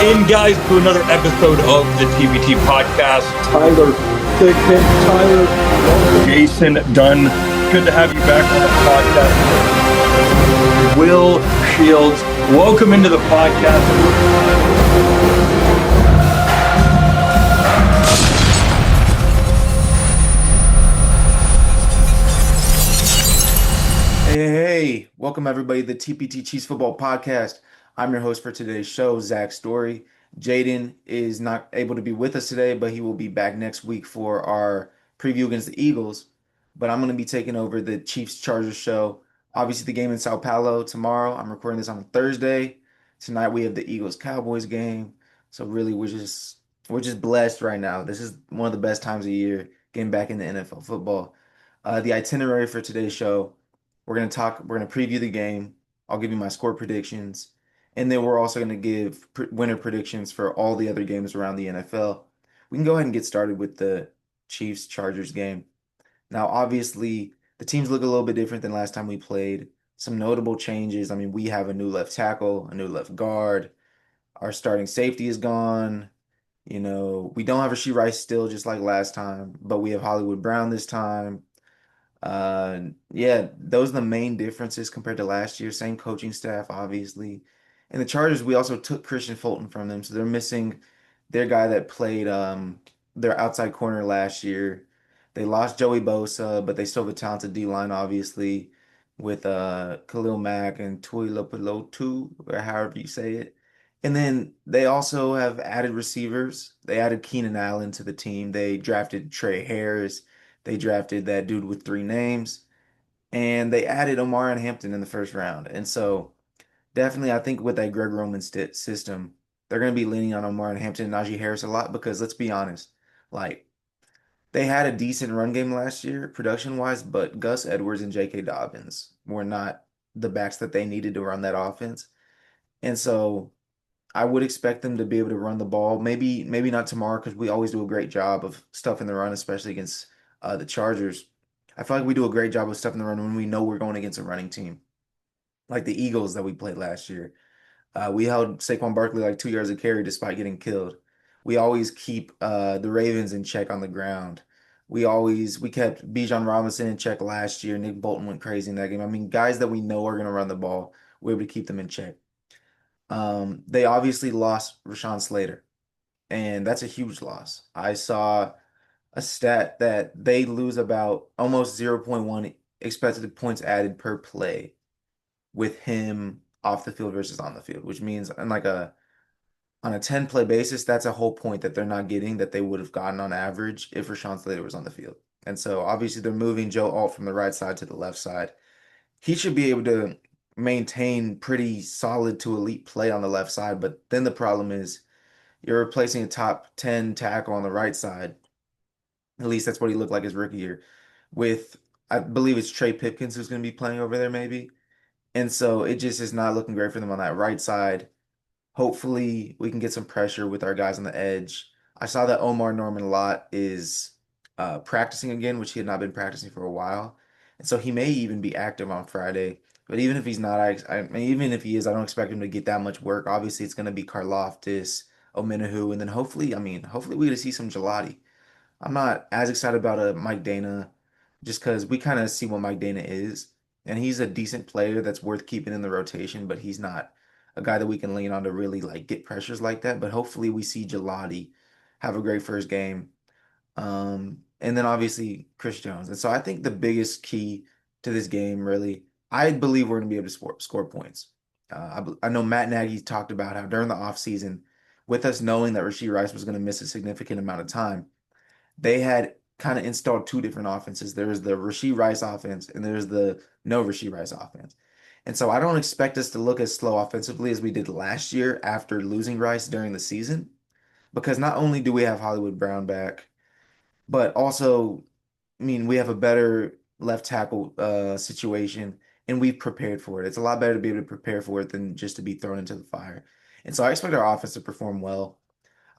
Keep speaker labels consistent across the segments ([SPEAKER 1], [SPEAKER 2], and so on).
[SPEAKER 1] in, guys, to another episode of the TBT podcast.
[SPEAKER 2] Tyler Thigpen, Tyler.
[SPEAKER 1] Jason Dunn, good to have you back on the podcast. Will Shields, welcome into the podcast.
[SPEAKER 3] Hey, welcome everybody to the TPT Chiefs Football Podcast. I'm your host for today's show, Zach Story. Jaden is not able to be with us today, but he will be back next week for our preview against the Eagles. But I'm going to be taking over the Chiefs Chargers show. Obviously, the game in Sao Paulo tomorrow. I'm recording this on Thursday. Tonight we have the Eagles Cowboys game. So really, we're just blessed right now. This is one of the best times of year getting back into NFL football. The itinerary for today's show. We're going to preview the game. I'll give you my score predictions. And then we're also going to give winner predictions for all the other games around the NFL. We can go ahead and get started with the Chiefs-Chargers game. Now, obviously, the teams look a little bit different than last time we played. Some notable changes. I mean, we have a new left tackle, a new left guard. Our starting safety is gone. We don't have Rashee Rice still, just like last time, but we have Hollywood Brown this time. Yeah, those are the main differences compared to last year. Same coaching staff, obviously. And the Chargers, we also took Christian Fulton from them, so they're missing their guy that played their outside corner last year. They lost Joey Bosa, but they still have a talented D-line, obviously, with Khalil Mack and Tuilapelotu, or however you say it. And then they also have added receivers. They added Keenan Allen to the team. They drafted Trey Harris. They drafted that dude with three names, and they added Omar and Hampton in the first round. And so, definitely, I think with that Greg Roman system, they're going to be leaning on Omar and Hampton and Najee Harris a lot because let's be honest, like they had a decent run game last year, production wise, but Gus Edwards and J.K. Dobbins were not the backs that they needed to run that offense. And so, I would expect them to be able to run the ball. Maybe not tomorrow because we always do a great job of stuffing the run, especially against the Chargers. I feel like we do a great job of stuffing the run when we know we're going against a running team, like the Eagles that we played last year. We held Saquon Barkley like 2 yards of carry despite getting killed. We always keep the Ravens in check on the ground. We kept Bijan Robinson in check last year. Nick Bolton went crazy in that game. I mean, guys that we know are going to run the ball, we're able to keep them in check. They obviously lost Rashawn Slater, and that's a huge loss. I saw a stat that they lose about almost zero point 0.1 expected points added per play with him off the field versus on the field, which means on a 10 play basis, that's a whole point that they're not getting that they would have gotten on average if Rashawn Slater was on the field. And so obviously they're moving Joe Alt from the right side to the left side. He should be able to maintain pretty solid to elite play on the left side, but then the problem is you're replacing a top 10 tackle on the right side. At least that's what he looked like his rookie year. With, I believe it's Trey Pipkins who's going to be playing over there, maybe. And so it just is not looking great for them on that right side. Hopefully, we can get some pressure with our guys on the edge. I saw that Omar Norman Lott is practicing again, which he had not been practicing for a while. And so he may even be active on Friday. But even if he's not, I mean, even if he is, I don't expect him to get that much work. Obviously, it's going to be Karlaftis, Omenahu, and then hopefully we get to see some Gelati. I'm not as excited about a Mike Dana just because we kind of see what Mike Dana is. And he's a decent player that's worth keeping in the rotation, but he's not a guy that we can lean on to really like get pressures like that. But hopefully we see Gelati have a great first game. And then obviously Chris Jones. And so I think the biggest key to this game, really, I believe we're going to be able to score points. I know Matt Nagy talked about how during the offseason, with us knowing that Rashee Rice was going to miss a significant amount of time, they had kind of installed two different offenses. There's the Rashee Rice offense and there's the no Rashee Rice offense. And so I don't expect us to look as slow offensively as we did last year after losing Rice during the season, because not only do we have Hollywood Brown back, but also, I mean, we have a better left tackle situation and we've prepared for it. It's a lot better to be able to prepare for it than just to be thrown into the fire. And so I expect our offense to perform well.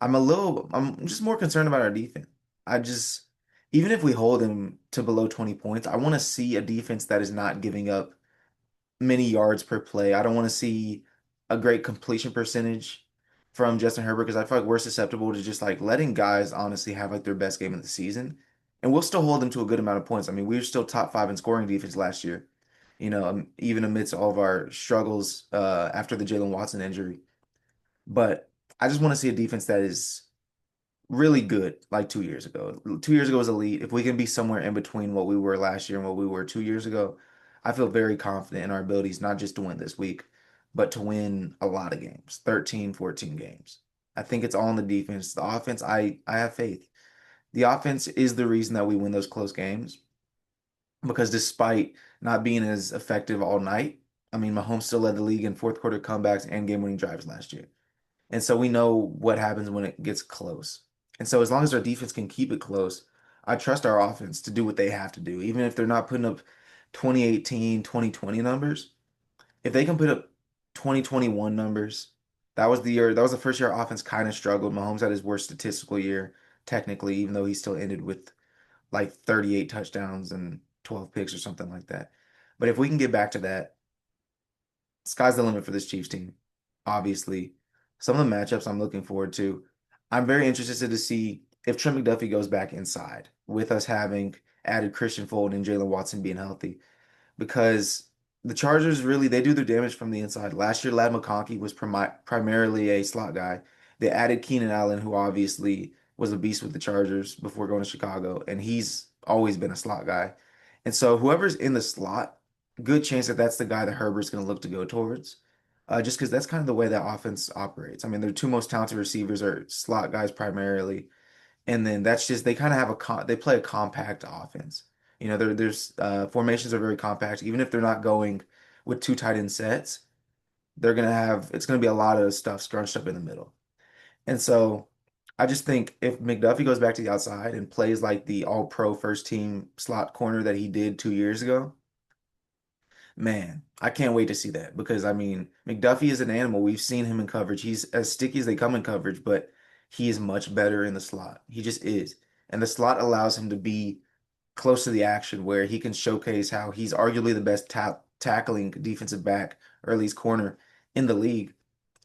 [SPEAKER 3] I'm just more concerned about our defense. I just, even if we hold them to below 20 points, I want to see a defense that is not giving up many yards per play. I don't want to see a great completion percentage. from Justin Herbert because I feel like we're susceptible to just like letting guys honestly have like their best game of the season. And we'll still hold them to a good amount of points. I mean, we were still top five in scoring defense last year, even amidst all of our struggles after the Jalen Watson injury. But I just want to see a defense that is really good like 2 years ago. 2 years ago was elite. If we can be somewhere in between what we were last year and what we were 2 years ago, I feel very confident in our abilities, not just to win this week, but to win a lot of games, 13, 14 games. I think it's all on the defense. The offense, I have faith. The offense is the reason that we win those close games because despite not being as effective all night, I mean, Mahomes still led the league in fourth quarter comebacks and game-winning drives last year. And so we know what happens when it gets close. And so as long as our defense can keep it close, I trust our offense to do what they have to do. Even if they're not putting up 2018, 2020 numbers, if they can put up 2021 numbers, that was the first year our offense kind of struggled. Mahomes had his worst statistical year, technically, even though he still ended with like 38 touchdowns and 12 picks or something like that. But if we can get back to that, sky's the limit for this Chiefs team. Obviously, some of the matchups I'm looking forward to. I'm very interested to see if Trent McDuffie goes back inside with us having added Christian Fulton and Jalen Watson being healthy because the Chargers really they do their damage from the inside. Last year, Lad McConkey was primarily a slot guy. They added Keenan Allen, who obviously was a beast with the Chargers before going to Chicago, and he's always been a slot guy. And so whoever's in the slot, good chance that that's the guy that Herbert's going to look to go towards. Just because that's kind of the way that offense operates. I mean, their two most talented receivers are slot guys primarily, and then that's just they kind of have they play a compact offense. There's formations are very compact. Even if they're not going with two tight end sets, they're gonna have it's gonna be a lot of stuff scrunched up in the middle. And so I just think if McDuffie goes back to the outside and plays like the all pro first team slot corner that he did 2 years ago, man, I can't wait to see that because I mean, McDuffie is an animal. We've seen him in coverage. He's as sticky as they come in coverage, but he is much better in the slot. He just is. And the slot allows him to be close to the action where he can showcase how he's arguably the best tackling defensive back or at least corner in the league.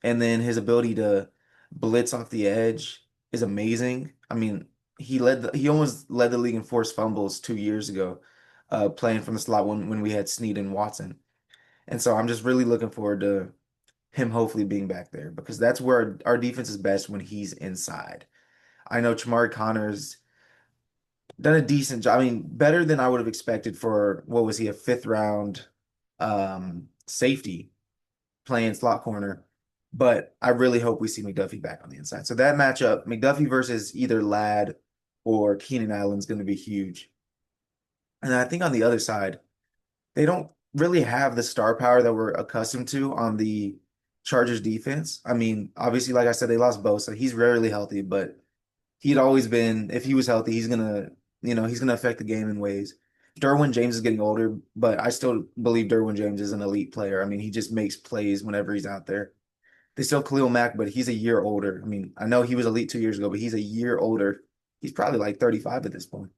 [SPEAKER 3] And then his ability to blitz off the edge is amazing. I mean, he almost led the league in forced fumbles 2 years ago, playing from the slot when we had Snead and Watson. And so I'm just really looking forward to him hopefully being back there because that's where our defense is best when he's inside. I know Chamari Connor's done a decent job. I mean, better than I would have expected for what was he, a fifth round safety playing slot corner. But I really hope we see McDuffie back on the inside. So that matchup, McDuffie versus either Ladd or Keenan Allen is going to be huge. And I think on the other side, they don't really have the star power that we're accustomed to on the Chargers defense. I mean, obviously, like I said, they lost Bosa. He's rarely healthy, but he'd always been, if he was healthy, he's gonna affect the game in ways. Derwin James is getting older, but I still believe Derwin James is an elite player. I mean, he just makes plays whenever he's out there. They still have Khalil Mack, but he's a year older. I mean, I know he was elite 2 years ago, but he's a year older. He's probably like 35 at this point.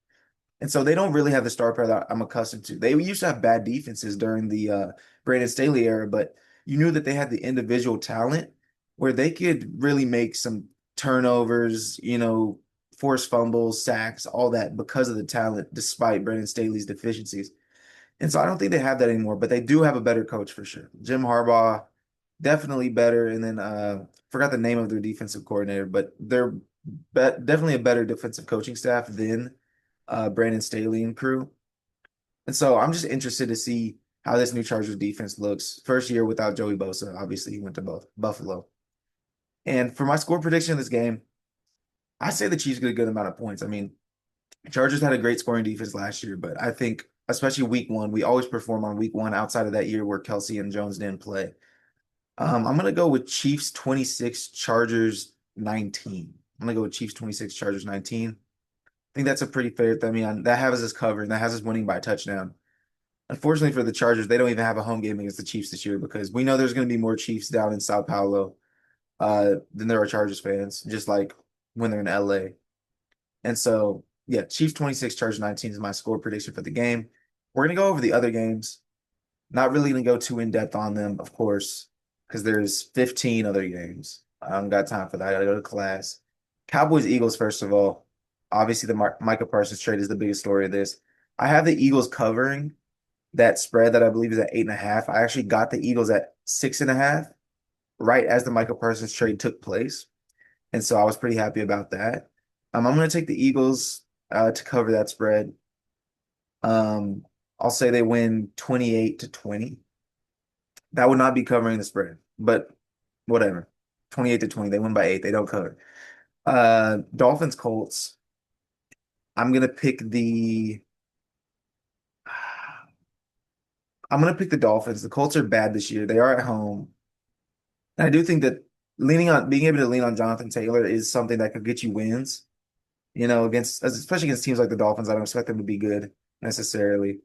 [SPEAKER 3] And so they don't really have the star power that I'm accustomed to. They used to have bad defenses during the Brandon Staley era, but you knew that they had the individual talent where they could really make some turnovers, force fumbles, sacks, all that because of the talent, despite Brandon Staley's deficiencies. And so I don't think they have that anymore, but they do have a better coach for sure. Jim Harbaugh, definitely better. And then forgot the name of their defensive coordinator, but they're definitely a better defensive coaching staff than Brandon Staley and crew. And so I'm just interested to see how this new Chargers defense looks. First year without Joey Bosa. Obviously, he went to both Buffalo. And for my score prediction in this game, I say the Chiefs get a good amount of points. I mean, Chargers had a great scoring defense last year, but I think especially week one, we always perform on week one outside of that year where Kelsey and Jones didn't play. I'm going to go with Chiefs 26, Chargers 19. I'm going to go with Chiefs 26, Chargers 19. I think that's a pretty fair. I mean, that has us covered. That has us winning by a touchdown. Unfortunately for the Chargers, they don't even have a home game against the Chiefs this year because we know there's going to be more Chiefs down in Sao Paulo than there are Chargers fans, just like when they're in LA. And so, yeah, Chiefs 26, Chargers 19 is my score prediction for the game. We're going to go over the other games. Not really going to go too in depth on them, of course, because there's 15 other games. I don't got time for that. I gotta go to class. Cowboys, Eagles, first of all. Obviously, the Micah Parsons trade is the biggest story of this. I have the Eagles covering that spread that I believe is at 8.5. I actually got the Eagles at 6.5 right as the Micah Parsons trade took place. And so I was pretty happy about that. I'm going to take the Eagles to cover that spread. Um, I'll say they win 28-20. That would not be covering the spread, but whatever. 28-20. They win by 8. They don't cover. Dolphins, Colts. I'm gonna pick the I'm gonna pick the Dolphins. The Colts are bad this year. They are at home. And I do think that being able to lean on Jonathan Taylor is something that could get you wins, against especially against teams like the Dolphins. I don't expect them to be good necessarily,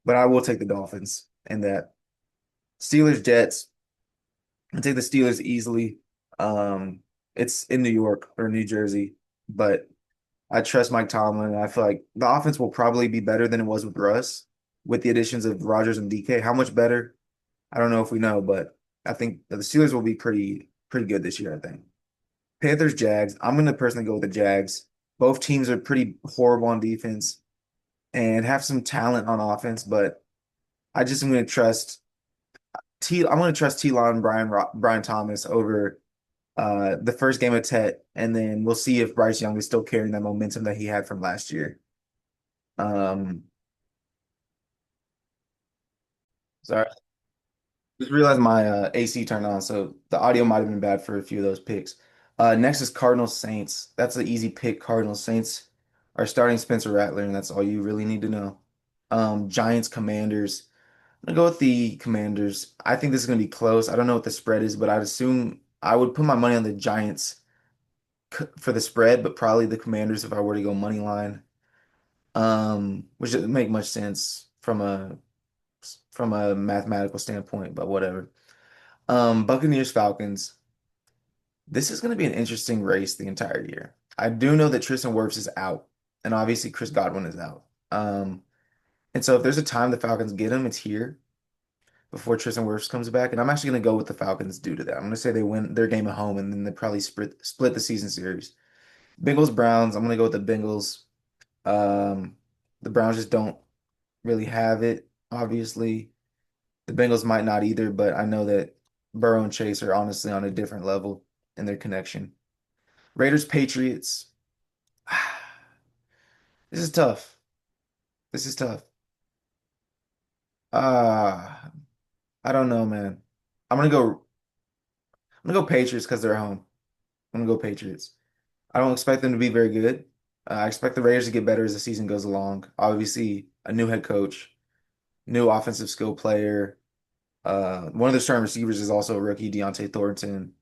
[SPEAKER 3] but I will take the Dolphins in that. Steelers, Jets. I take the Steelers easily. Um, it's in New York or New Jersey, but I trust Mike Tomlin. I feel like the offense will probably be better than it was with Russ, with the additions of Rodgers and DK. How much better? I don't know if we know, but I think the Steelers will be pretty good this year, I think. Panthers, Jags. I'm going to personally go with the Jags. Both teams are pretty horrible on defense and have some talent on offense, but I just am going to trust I'm going to trust T-Law and Brian Thomas over the first game of Tet, and then we'll see if Bryce Young is still carrying that momentum that he had from last year. Um, sorry, just realized my AC turned on, so the audio might have been bad for a few of those picks. Next is Cardinals Saints. That's an easy pick. Cardinals Saints are starting Spencer Rattler, and that's all you really need to know. Giants Commanders. I'm gonna go with the Commanders. I think this is gonna be close. I don't know what the spread is, but I'd assume I would put my money on the Giants for the spread, but probably the Commanders if I were to go money line. Which doesn't make much sense from a mathematical standpoint, but whatever. Buccaneers Falcons. This is going to be an interesting race the entire year. I do know that Tristan Wirfs is out, and obviously Chris Godwin is out. And so if there's a time the Falcons get him, it's here before Tristan Wirfs comes back. And I'm actually going to go with the Falcons due to that. I'm going to say they win their game at home, and then they probably split the season series. Bengals Browns. I'm going to go with the Bengals. Um, the Browns just don't really have it, obviously. The Bengals might not either, but I know that Burrow and Chase are honestly on a different level in their connection. Raiders, Patriots. This is tough. This is tough. Uh, I don't know, man. I'm gonna go. I'm gonna go Patriots because they're at home. I'm gonna go Patriots. I don't expect them to be very good. I expect the Raiders to get better as the season goes along. Obviously, a new head coach, new offensive skill player. One of their starting receivers is also a rookie, Deontay Thornton.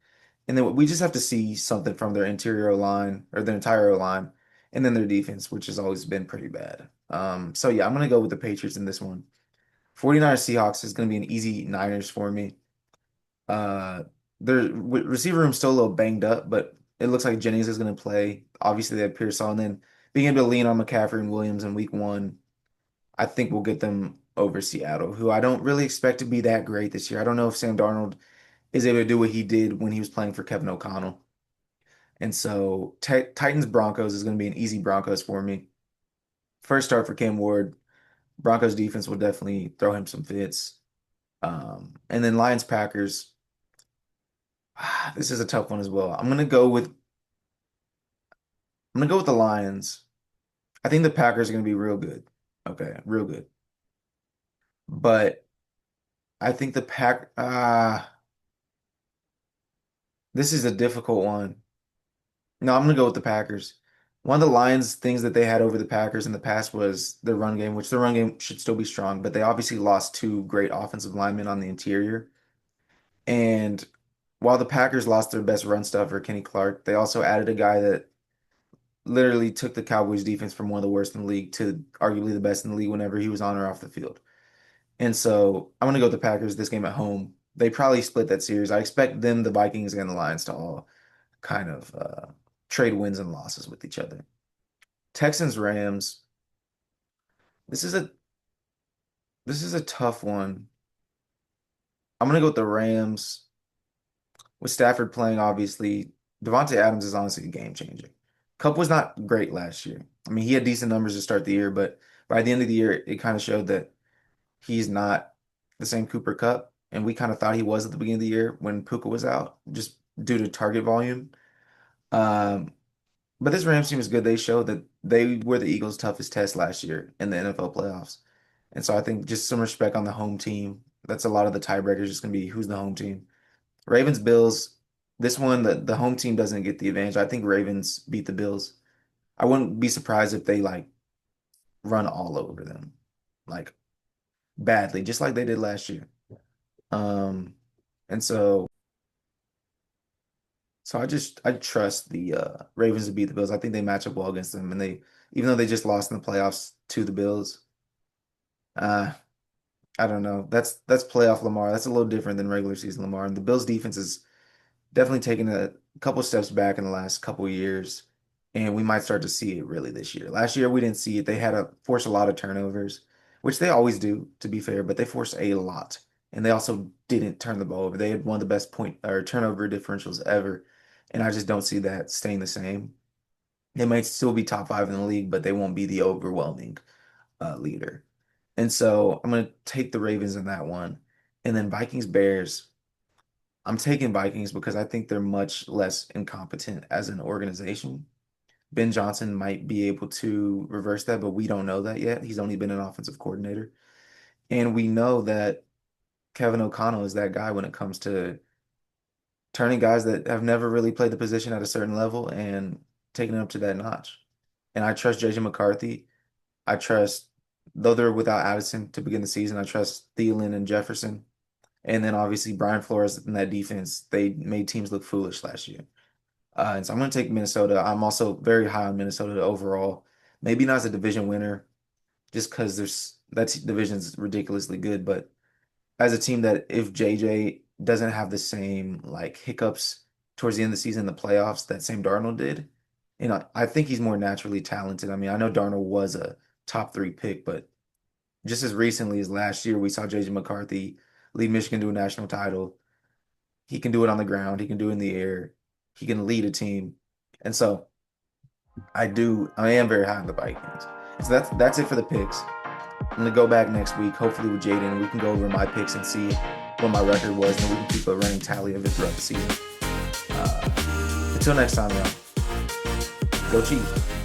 [SPEAKER 3] And then we just have to see something from their interior line or their entire line, and then their defense, which has always been pretty bad. So yeah, I'm gonna go with the Patriots in this one. 49ers Seahawks is gonna be an easy Niners for me. Uh, their receiver room's still a little banged up, but it looks like Jennings is gonna play. Obviously, they have Pearsall, and then being able to lean on McCaffrey and Williams in week one, I think will get them over Seattle, who I don't really expect to be that great this year. I don't know if Sam Darnold is able to do what he did when he was playing for Kevin O'Connell. And so Titans Broncos is going to be an easy Broncos for me. First start for Cam Ward. Broncos defense will definitely throw him some fits. And then Lions Packers. This is a tough one as well. I'm gonna go with the Lions. I think the Packers are going to be real good. Okay, real good. But I think this is a difficult one. No, I'm gonna go with the Packers. One of the Lions' things that they had over the Packers in the past was their run game, which the run game should still be strong, but they obviously lost two great offensive linemen on the interior. And while the Packers lost their best run stuffer, Kenny Clark, they also added a guy that literally took the Cowboys defense from one of the worst in the league to arguably the best in the league whenever he was on or off the field. And so I'm gonna go with the Packers this game at home. They probably split that series. I expect them, the Vikings, and the Lions to all kind of trade wins and losses with each other. Texans Rams. This is a this is a tough one. I'm gonna go with the Rams. with Stafford playing, obviously, Devontae Adams is honestly a game changer. Cup was not great last year. I mean, he had decent numbers to start the year, but by the end of the year, it kind of showed that he's not the same Cooper Cup, and we kind of thought he was at the beginning of the year when Puka was out, just due to target volume. Um, but this Rams team is good. They showed that they were the Eagles' toughest test last year in the NFL playoffs. And so I think just some respect on the home team. That's a lot of the tiebreakers just going to be who's the home team. Ravens, Bills. This one, the home team doesn't get the advantage. I think Ravens beat the Bills. I wouldn't be surprised if they like run all over them, like badly, just like they did last year. Um, and so I trust the Ravens to beat the Bills. I think they match up well against them, and they even though they just lost in the playoffs to the Bills, uh, I don't know. That's playoff Lamar. That's a little different than regular season Lamar. And the Bills defense is definitely taken a couple steps back in the last couple of years, and we might start to see it really this year. Last year we didn't see it. They had to force a lot of turnovers, which they always do, to be fair, but they forced a lot. And they also didn't turn the ball over. They had one of the best point or turnover differentials ever. And I just don't see that staying the same. They might still be top five in the league, but they won't be the overwhelming leader. And so I'm going to take the Ravens in that one. And then Vikings Bears. I'm taking Vikings because I think they're much less incompetent as an organization. Ben Johnson might be able to reverse that, but we don't know that yet. He's only been an offensive coordinator. And we know that Kevin O'Connell is that guy when it comes to turning guys that have never really played the position at a certain level and taking it up to that notch. And I trust JJ McCarthy. I trust, though they're without Addison to begin the season, I trust Thielen and Jefferson. And then obviously Brian Flores in that defense, they made teams look foolish last year. And so I'm going to take Minnesota. I'm also very high on Minnesota overall. Maybe not as a division winner, just because that division's ridiculously good. But as a team that if JJ doesn't have the same like hiccups towards the end of the season in the playoffs that Sam Darnold did, I think he's more naturally talented. I mean, I know Darnold was a top 3 pick, but just as recently as last year, we saw JJ McCarthy lead Michigan to a national title. He can do it on the ground. He can do it in the air. He can lead a team. And so I am very high on the Vikings. So that's it for the picks. I'm gonna go back next week, hopefully with Jaden, and we can go over my picks and see what my record was, and we can keep a running tally of it throughout the season. Until next time, y'all. Go Chiefs.